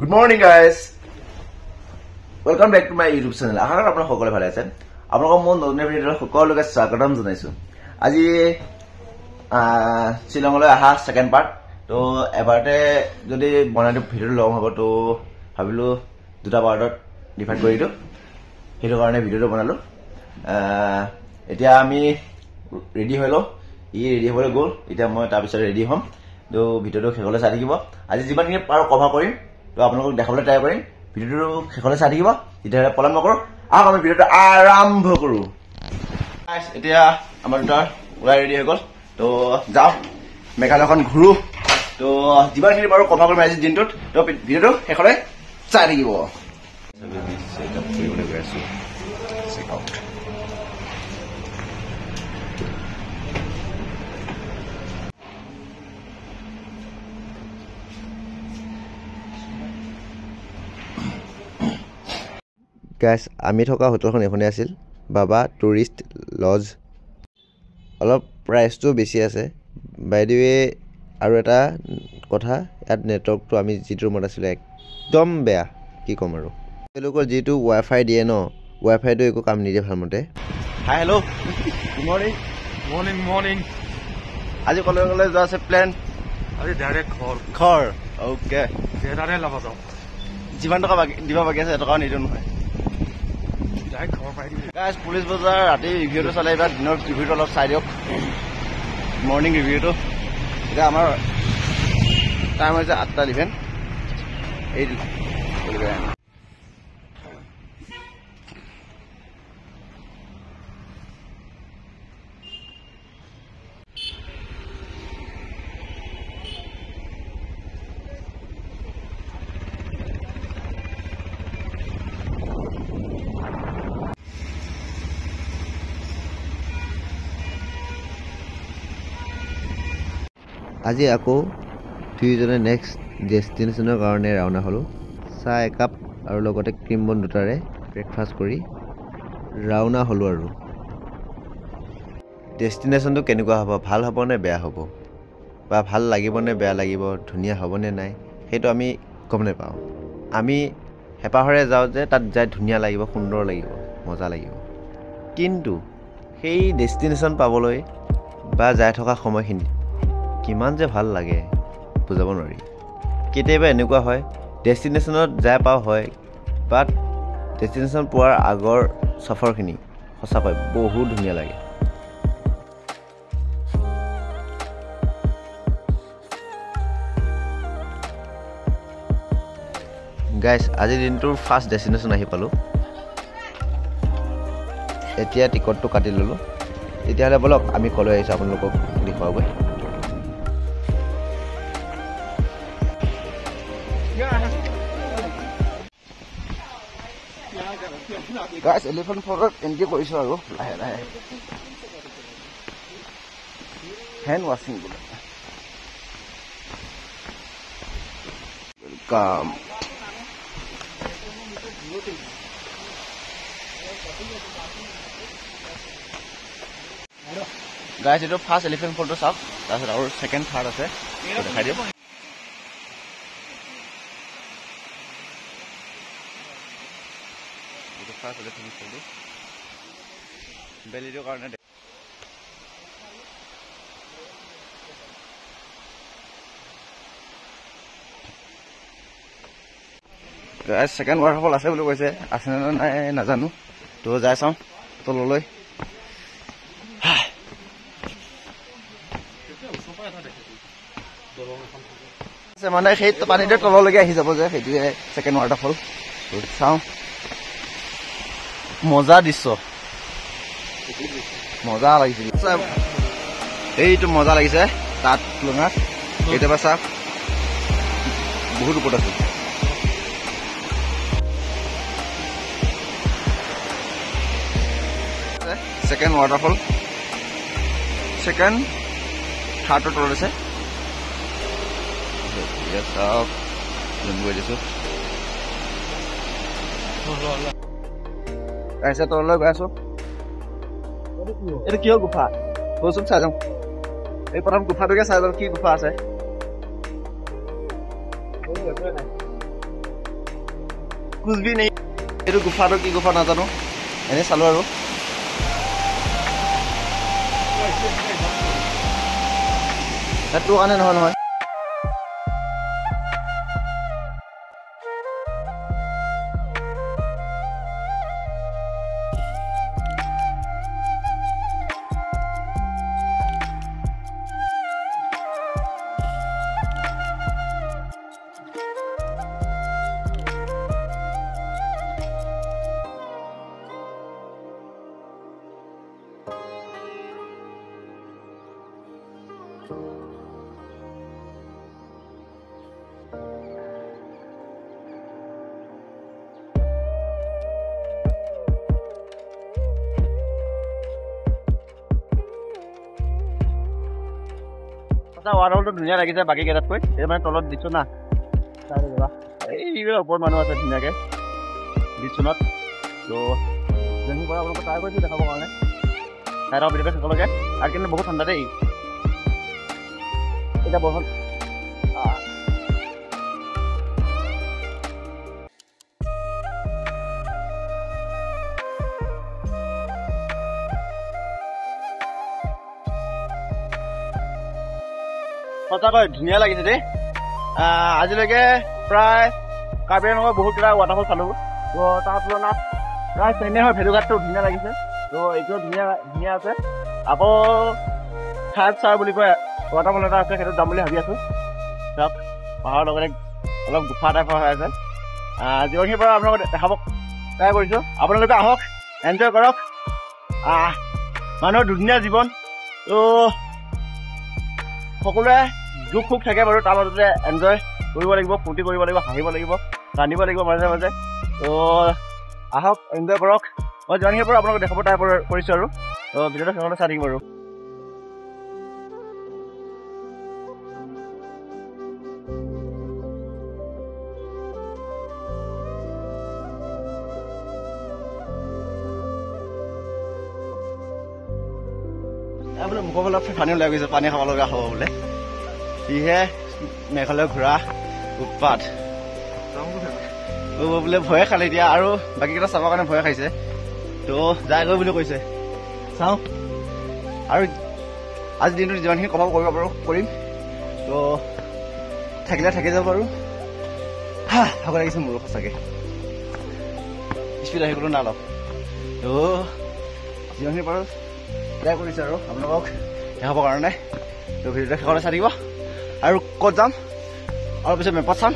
Good morning, guys. Welcome back to my YouTube channel. I hope you all are well. I am going to video সকলোকে স্বাগতম জনাইছো। আজি শিলংলৈ আহা second part. তো এবাৰতে যদি বনাইটো ভিডিও লং হ'ব তো ভাবিলো দুটা পাৰ্টত ডিভাইড কৰি দিও। হেতু কাৰণে ভিডিওটো বনালো। এতিয়া আমি ৰেডি হলো। ই ৰেডি হ'বলৈ গ'ল। এতিয়া মই তাৰ পিছত ৰেডি হ'ম। তো ভিডিওটো শেষলৈ চাই থাকিব। আজি যিমানখিনি পাৰো কভাৰ কৰিম। তো আপোনালোকক দেখাবলৈ ট্ৰাই কৰিম। ভিডিওটো শেষলৈ চাই থাকিব। তেতিয়া পলম নকৰো। আমি ভিডিওটো আৰম্ভ কৰো। গাইস এতিয়া আমাৰ দুটা ওলাই ৰেডি হৈ গ'ল। তো যাও মেঘালয়খন ঘূৰো। তো যিমানখিনি পাৰো কভাৰ কৰিম আজি দিনটোত। তো ভিডিওটো শেষলৈ চাই থাকিব। গাইস আমি থকা হোটেলখন এখনে আছিল বাবা টুৰিষ্ট লজ। অলপ প্ৰাইচটো বেছি আছে। বাই দ্য ৱে আৰু এটা কথা ইয়াত নেটৱৰ্কটো আমি যিটো ৰুমত আছিল একদম বেয়া কি ক'ম আৰু। তেওঁলোকৰ যিটো ৱাইফাই দিয়ে ন ৱাইফাইটো একো কাম নিদিয়ে ভালমতে। Hi hello' good morning. Morning আজি কলৈ যোৱা আছে প্লেন? আজি ডাইৰেক্ট ঘৰ অ'কে। জেদাৰে ল'ব যাওঁ। যিমান টকা দিব বাকী আছে এটকাও নিদিওঁ নহয়। গাইস পুলিচ বজাৰ ৰাতি ৰিভিউটো চালে এইবাৰ দিনৰ ৰিভিউটো অলপ চাই দিয়ক। মৰ্নিং ৰিভিউটো এতিয়া আমাৰ টাইম হৈছে 8:11। এই আজি আকৌ দুইজনে নেক্সট ডেষ্টিনেশ্যনৰ কাৰণে ৰাওনা হ'লোঁ। চাহ একাপ আৰু লগতে ক্ৰীম বন দুটাৰে ব্ৰেকফাষ্ট কৰি ৰাওনা হ'লোঁ। আৰু ডেষ্টিনেশ্যনটো কেনেকুৱা হ'ব, ভাল হ'ব নে বেয়া হ'ব, বা ভাল লাগিব নে বেয়া লাগিব, ধুনীয়া হ'ব নে নাই, সেইটো আমি গম নাপাওঁ। আমি হেঁপাহৰে যাওঁ যে তাত যাই ধুনীয়া লাগিব, সুন্দৰ লাগিব, মজা লাগিব। কিন্তু সেই ডেষ্টিনেশ্যন পাবলৈ বা যাই থকা সময়খিনি কিমান যে ভাল লাগে বুজাব নোৱাৰি। কেতিয়াবা এনেকুৱা হয় ডেষ্টিনেশ্যনত যাই পাওঁ হয়, বাট ডেষ্টিনেশ্যন পোৱাৰ আগৰ সফৰখিনি সঁচাকৈ বহুত ধুনীয়া লাগে। গাইস আজিৰ দিনটোৰ ফাৰ্ষ্ট ডেষ্টিনেশ্যন আহি পালোঁ। এতিয়া টিকটটো কাটি ল'লোঁ। তেতিয়াহ'লে বলক আমি কলৈ আহিছোঁ আপোনালোকক দেখুৱাবই। গাইস এলিফেণ্ট ফলত এণ্ট্ৰি কৰিছোঁ আৰু লাহে লাহে। হেণ্ড ৱাশ্বিং বোলে। ৱেলকাম। গাইস এইটো ফাৰ্ষ্ট এলিফেণ্ট ফলটো চাওক। তাৰপিছত আৰু ছেকেণ্ড থাৰ্ড আছে দেখাই দিয়ক। বেলিটোৰ কাৰণে ছেকেণ্ড ৱাটাৰফল আছে বুলি কৈছে। আছে নে নাই নাজানো। তো যাই চাওঁ তললৈ। মানে সেই পানীতে তললৈকে আহি যাব যে সেইটোৱে ছেকেণ্ড ৱাটাৰফল। চাওঁ মজা দৃশ্য, মজা লাগিছে। এইটো মজা লাগিছে তাত তুলনাত। কেতিয়াবা চাওক বহুত ওপৰত আছে। ছেকেণ্ড ৱাটাৰফল ছেকেণ্ড থাৰ্ডৰ তলত আছে। চাওক গৈ দিছো। তাৰপিছত তললৈ গৈ আছো। এইটো কিয় গুফা বচোন চাই যাওঁ। এই প্ৰথম গুফাটোকে চাই যাওঁ কি গুফা আছে। कुछ भी नहीं এইটো গুফাটো কি গুফা নাজানো এনে চালো আৰু সেইটো কাৰণে নহয় ৱাটাৰফলটো ধুনীয়া লাগিছে বাকী কেইটাতকৈ এই মানে তলত দিছো না চাই যাবা এইবিলাক ওপৰত মানুহ আছে ধুনীয়াকৈ বিচনত তো জেনি পৰা আপোনালোকে ট্ৰাই কৰিছোঁ দেখাবৰ কাৰণে চাই থাকক ভিডিঅ'টো শেষলৈকে আৰু কিন্তু বহুত ঠাণ্ডা দেই এতিয়া বহুত সঁচাকৈ ধুনীয়া লাগিছে দেই আজিলৈকে প্ৰায় কাৰ্বি আংলঙৰ বহুত কেইটা ৱাটাৰফল চালোঁ তো তাৰ তুলনাত প্ৰায় চেনে হয় ভেলুঘাটটো ধুনীয়া লাগিছে তো এইটোও ধুনীয়া আছে আকৌ থাৰ্ড চাৰ বুলি কয় ৱাটাৰফল এটা আছে সেইটোত যাম বুলি ভাবি আছোঁ চাওক পাহাৰৰ লগতে অলপ গুফা টাইপৰ হৈ আছে যিমানখিনিৰ পৰা আপোনালোকক দেখাব ট্ৰাই কৰিছোঁ আপোনালোকে আহক এনজয় কৰক মানুহৰ ধুনীয়া জীৱন তো সকলোৱে দুখ সুখ থাকে বাৰু তাৰ মাজতে এনজয় কৰিব লাগিব ফূৰ্তি কৰিব লাগিব হাঁহিব লাগিব কান্দিব লাগিব মাজে মাজে তো আহক এনজয় কৰক মই যিমানখিনিৰ পৰা আপোনালোকক দেখাব ট্ৰাই কৰিছোঁ আৰু তো ভিডিঅ'টো শেষলৈ চাই থাকিব আৰু বোলে মুখৰ ফালে পানী ওলাই গৈছে পানী খাব লগা হ'ব বোলে সিহে মেঘালয় ঘূৰা উৎপাত বোলে ভয়ে খালে এতিয়া আৰু বাকীকেইটা চাবৰ কাৰণে ভয় খাইছে তো যায়গৈ বুলি কৈছে চাওঁ আৰু আজি দিনটোত যিমানখিনি কথা কৰিব পাৰোঁ কৰিম তো থাকিলে থাকি যাব পাৰোঁ ভাগৰ লাগিছে মোৰো সঁচাকৈ স্পীড আহি গ'লো না অলপ তো যিমানখিনি পাৰোঁ ট্ৰাই কৰিছোঁ আৰু আপোনালোকক দেখাবৰ কাৰণে তো ভিডিঅ'টো শেষলৈ চাই থাকিব আৰু ক'ত যাম অলপ পিছত মেপত চাম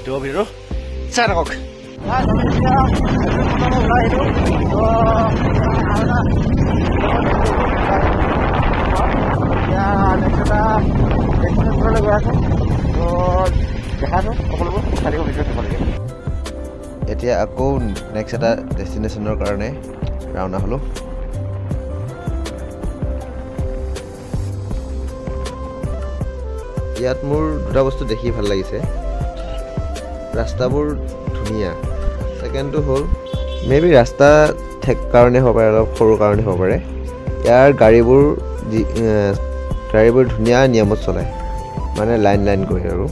তো ভিডিঅ'টো চাই থাকক দেখাছোঁ সকলোবোৰ চাই থাকিব ভিডিঅ' শেষলৈকে এতিয়া আকৌ নেক্সট এটা ডেষ্টিনেশ্যনৰ কাৰণে ৰাওনা হ'লোঁ ইয়াত মোৰ দুটা বস্তু দেখি ভাল লাগিছে ৰাস্তাবোৰ ধুনীয়া ছেকেণ্ডটো হ'ল মেবি ৰাস্তা ঠেক কাৰণে হ'ব পাৰে অলপ সৰু কাৰণে হ'ব পাৰে ইয়াৰ গাড়ীবোৰ ধুনীয়া নিয়মত চলায় মানে লাইন কৰি আৰু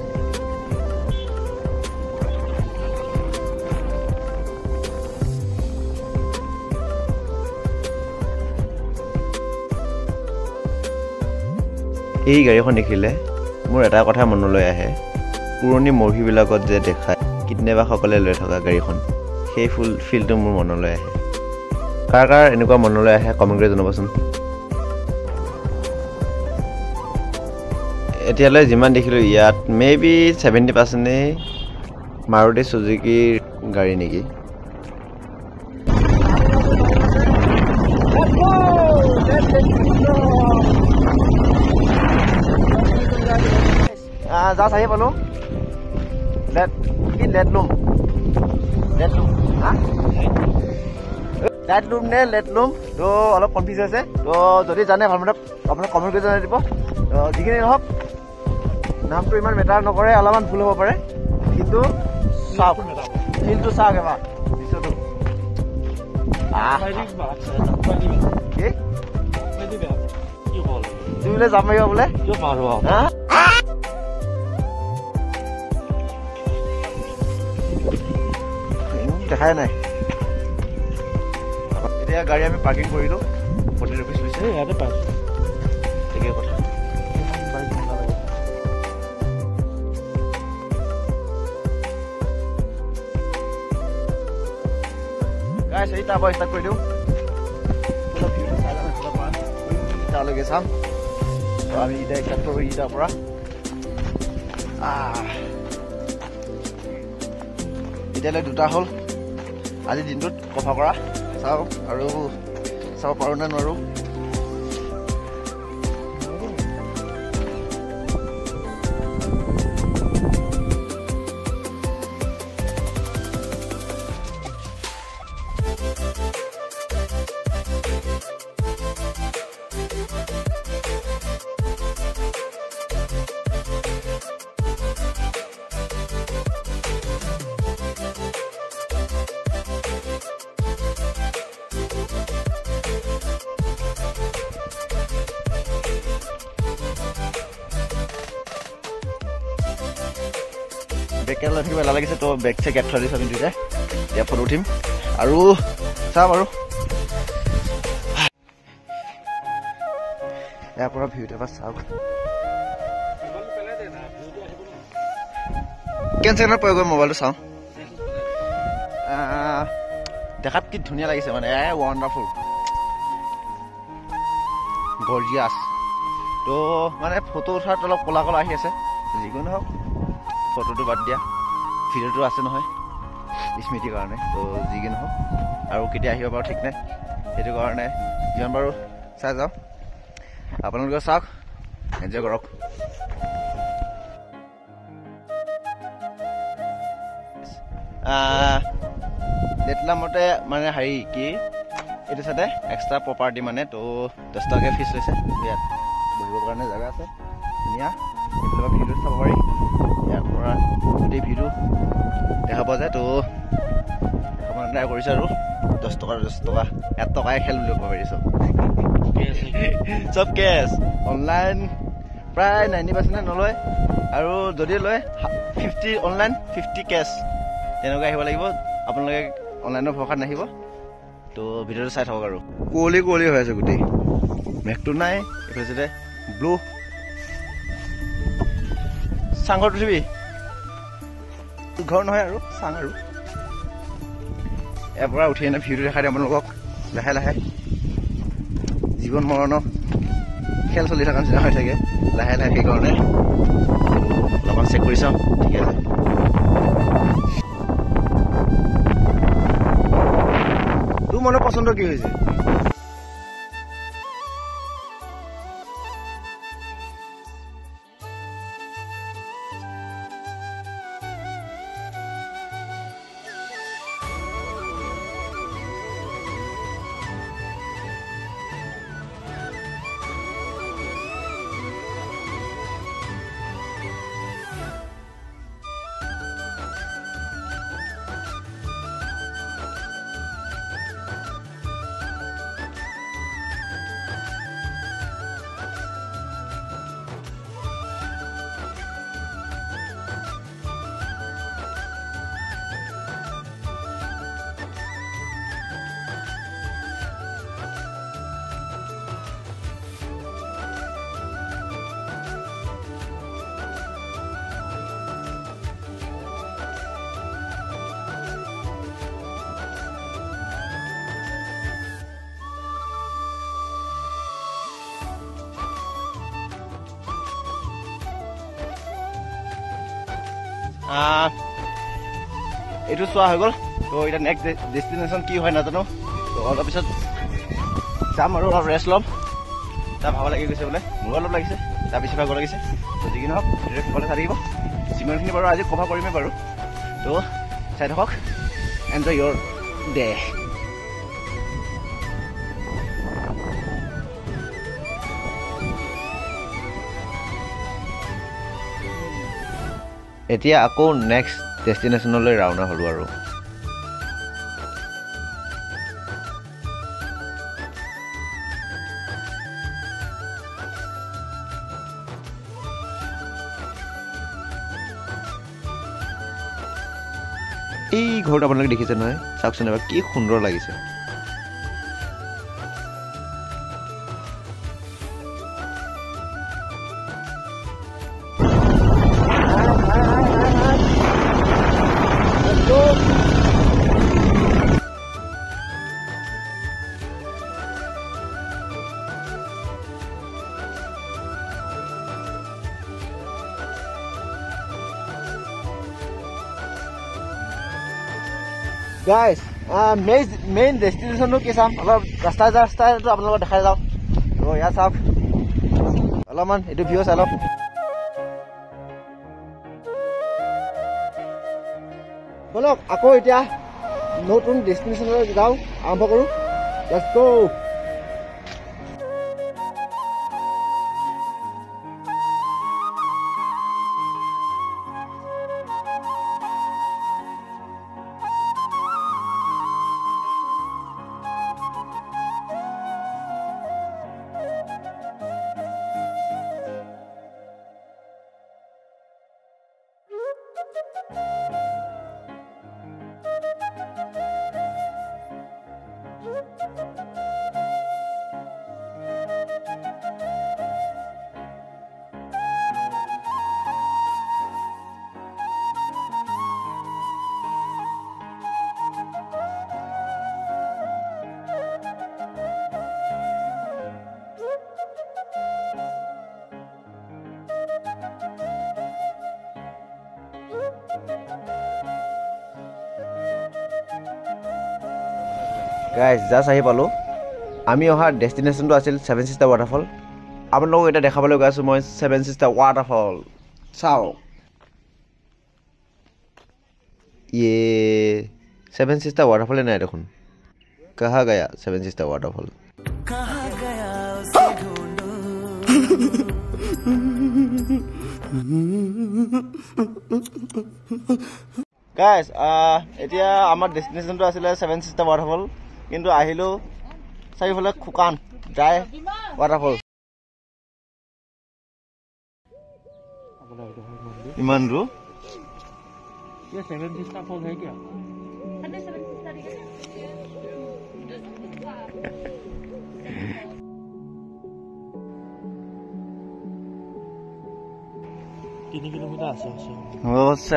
এই গাড়ীখন দেখিলে মোৰ এটা কথা মনলৈ আহে পুৰণি মুভিবিলাকত যে দেখায় কিডনেপাৰসকলে লৈ থকা গাড়ীখন সেই ফিলটো মোৰ মনলৈ আহে কাৰ এনেকুৱা মনলৈ আহে কমেণ্ট কৰি জনাবচোন এতিয়ালৈ যিমান দেখিলোঁ ইয়াত মেবি 70%ই মাৰুতি চুজুকিৰ গাড়ী নেকি জাষ্ট আহি পালোঁ লেটলুম নে লেটলুম তো অলপ কনফিউজ হৈছে তো যদি জানে ভালমতে আপোনাক কমেণ্ট কৰি জনাই দিব যিখিনি নহওক নামটো ইমান মেটাৰ নকৰে অলপমান ভুল হ'ব পাৰে কিন্তু চাওক ফিলটো চাওক এবাৰ দৃশ্যটো তুমি বোলে যাম মাৰিবা বোলে দেখাই নাই এতিয়া গাড়ী আমি পাৰ্কিং কৰিলো 40 rupees লৈছে ইয়াতে পাইছো ঠিকেই কথা গাইছ এই তাৰ পৰা ষ্টাৰ্ট কৰি দিওঁ তালৈকে চাম আমি এতিয়া ষ্টাৰ্ট কৰোঁ ইটাৰ পৰা এতিয়ালৈ 2টা হ'ল আজি দিনটোত কভাৰ কৰা চাওঁ আৰু চাব পাৰোঁ নে নোৱাৰোঁ বেগ কেলা থাকিব এলা লাগিছে তো বেগ চেক এট থৈ দিছোঁ আমি দুইটাই এতিয়া ফটো উঠিম আৰু চাম আৰু ইয়াৰ পৰা ভিউটো এবাৰ চাওক কেন ছেকেণ্ডত প্ৰয়োগ কৰি মোবাইলটো চাওঁ দেখাত কি ধুনীয়া লাগিছে মানে ৱাণ্ডাৰফুল গৰ্জিয়াছ তো মানে ফটো উঠাত অলপ ক'লা ক'লা আহি আছে যিকোনো হওক ফটোটো বাদ দিয়া ভিডিঅ'টো আছে নহয় স্মৃতিৰ কাৰণে তো যি কি নহওক আৰু কেতিয়া আহিব পাৰোঁ ঠিক নাই সেইটো কাৰণে যিমান পাৰোঁ চাই যাওঁ আপোনালোকে চাওক এনজয় কৰক দেটলামতে মানে হেৰি কি এইটো চাইডে এক্সট্ৰা প্ৰপাৰ্টি মানে তো 10 টকাকৈ ফিজ লৈছে ইয়াত বহিবৰ কাৰণে জেগা আছে ধুনীয়া এইবিলাক ভিডিঅ'ত চাব পাৰি ইয়াৰ পৰা গোটেই ভিডিঅ' দেখা পোৱা যায় তো সমানে কৰিছে আৰু 10 টকা 1 টকাই খেল বুলি ক'ব পাৰিছোঁ চব কেছ অনলাইন প্ৰায় 90% নলয় আৰু যদি লয় 50 অনলাইন 50 কেছ তেনেকৈ আহিব লাগিব আপোনালোকে অনলাইনৰ ভৰসাত নাহিব তো ভিডিঅ'টো চাই থাকক আৰু কুঁৱলী কুঁৱলী হৈ আছে গোটেই মেঘটো নাই এইফালে ব্লু চাংঘৰত উঠিবি ঘৰ নহয় আৰু চাং আৰু ইয়াৰ পৰা উঠি এনে ভিউটো দেখাই দিম আপোনালোকক লাহে লাহে জীৱন মৰণৰ খেল চলি থকা নিচিনা হৈ থাকে লাহে লাহে সেইকাৰণে অলপমান চেক কৰি চাওঁ ঠিক আছে তোৰ মনৰ পচন্দ কি হৈছে এইটো চোৱা হৈ গ'ল তো এতিয়া নেক্সট ডেষ্টিনেশ্যন কি হয় নাজানো তো অলপ পিছত যাম আৰু অলপ ৰেষ্ট ল'ম তাৰ ভাব লাগি গৈছে বোলে মোৰো অলপ লাগিছে তাৰ বেছি ভাগৰ লাগিছে তো যি কি নহওক সকলোৱে চাই থাকিব যিমানখিনি বাৰু আজি কভাৰ কৰিমেই বাৰু তো চাই থাকক এনজয় ইয়ৰ ডে এতিয়া আকৌ নেক্সট ডেষ্টিনেশ্যনলৈ ৰাওনা হ'লোঁ আৰু এই ঘৰটো আপোনালোকে দেখিছে নহয়, চাওকচোন এবাৰ কি সুন্দৰ লাগিছে। Guys, main destination কি চাম অলপ ৰাস্তাটো আপোনালোকক দেখাই যাওক। তো ইয়াত চাওক অলপমান এইটো ভিউ চাই লওক। বলক আকৌ এতিয়া নতুন ডেষ্টিনেশ্যনলৈ যাওঁ, আৰম্ভ কৰোঁ। Let's go. গাইজ জাষ্ট আহি পালোঁ। আমি অহা ডেষ্টিনেশ্যনটো আছিল 7 ছিষ্টাৰ ৱাটাৰফল। আপোনালোকক এতিয়া দেখাবলৈ গৈ আছোঁ মই 7 ছিষ্টাৰ ৱাটাৰফল। চাওক ইয়ে 7 ছিষ্টাৰ ৱাটাৰফলে নাই দেখোন। কাহা গয়া 7 ছিষ্টাৰ ৱাটাৰফল। গাইজ এতিয়া আমাৰ ডেষ্টিনেশ্যনটো আছিলে 7 ছিষ্টাৰ ৱাটাৰফল, কিন্তু আহিলোঁ চাৰিওফালে শুকান ড্ৰাই ৱাটাৰফল। ইমান দূৰ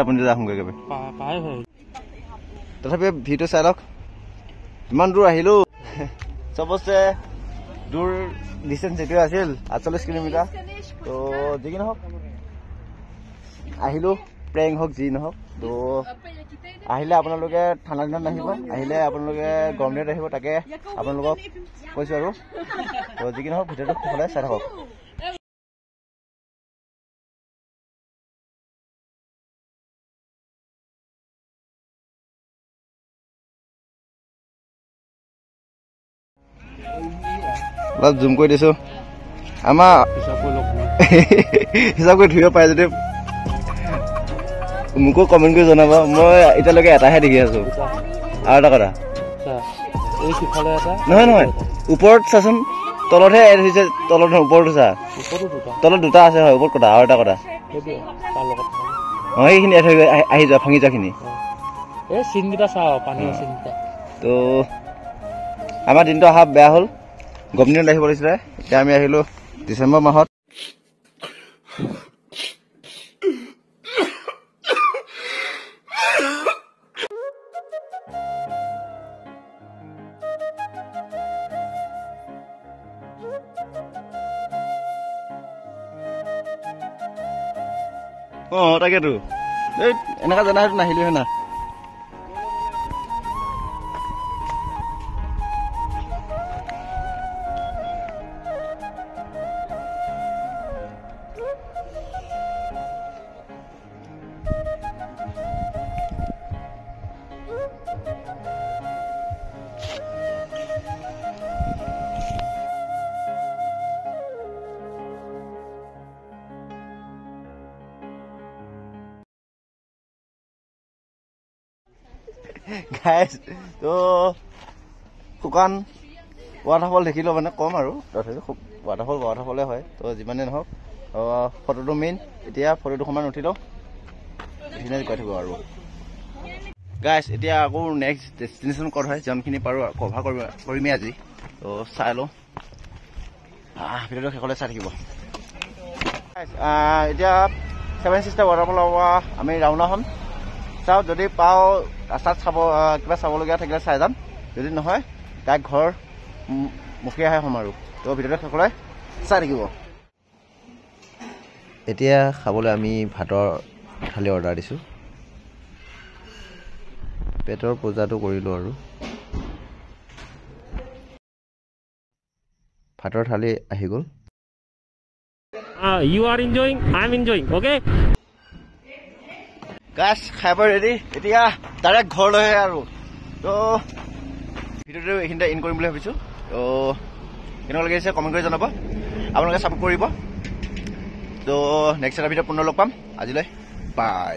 আপুনি আহোঁগৈ একেবাৰে। তথাপি ভিডিঅ' চাই লওক। ইমান দূৰ আহিলোঁ, চবচে দূৰ ডিষ্টেঞ্চ এইটোৱে আছিল 48 কিলোমিটাৰ। তো যি কি নহওক আহিলোঁ, প্ৰেং হওক যি নহওক। তো আহিলে আপোনালোকে ঠাণ্ডা দিনত নাহিব, আহিলে আপোনালোকে গৰম দিনত আহিব, তাকে আপোনালোকক কৈছোঁ আৰু। তো যি কি নহওক ভিডিঅ'টো সকলোৱে চাই থাকক। অলপ জুম কৰি দিছোঁ। আমাৰ হিচাপ কৰি ধৰিব পাৰে যদি মোকো কমেণ্ট কৰি জনাব। মই এতিয়ালৈকে এটাহে দেখি আছোঁ। আৰু এটা কথা নহয় ওপৰত চাচোন, তলতহে এড হৈছে, তলত ওপৰতো চা, তলত দুটা আছে হয় ওপৰত কথা। আৰু এটা কথা অঁ সেইখিনি এড হৈ আহি যোৱা ভাঙি যোৱাখিনি। তো আমাৰ দিনটো অহা বেয়া হ'ল, গৰম দিনত আহিব লাগিছিলে। এতিয়া আমি আহিলোঁ ডিচেম্বৰ মাহত। অঁ তাকেতো এই এনেকুৱা জানা সেইটো নাহিলোঁ না। গাইজ তো শুকান ৱাটাৰফল দেখিলোঁ মানে কম আৰু তথাপি ৱাটাৰফলে হয়। তো যিমানে নহওক ফটোটো মেইন। এতিয়া ফটো দুখনমান উঠি লওঁ, উঠি গৈ থাকোঁ আৰু। গাইছ এতিয়া আকৌ নেক্সট ডেষ্টিনেশ্যন ক'ত হয় যিমানখিনি পাৰোঁ কভাৰ কৰিমেই আজি তো চাই লওঁ ভিডিঅ'টো শেষলৈ চাই থাকিব এতিয়া 7 ছিষ্টাৰ ৱাটাৰফলৰ পৰা আমি ৰাওনা হ'ম চাওঁ যদি পাওঁ ৰাস্তাত কিবা চাবলগীয়া থাকিলে চাই যাম যদি নহয় তাইক ঘৰ মুখীয়াহে হ'ম আৰু তো ভিডিঅ'টো শেষলৈ চাই থাকিব এতিয়া খাবলৈ আমি ভাতৰ থালি অৰ্ডাৰ দিছোঁ পেটৰ পূজাটো কৰিলোঁ আৰু ভাতৰ থালি আহি গ'ল You are enjoying, I am enjoying, okay? গাছ খাই বৈ ৰেডি এতিয়া ডাইৰেক্ট ঘৰলৈহে আৰু তো ভিডিঅ'টো এইখিনিতে ইন কৰিম বুলি ভাবিছোঁ তো কেনেকুৱা লাগিছে কমেণ্ট কৰি জনাব আপোনালোকে ছাপোৰ্ট কৰিব তো নেক্সট এটা ভিডিঅ' পুনৰ লগ পাম আজিলৈ বাই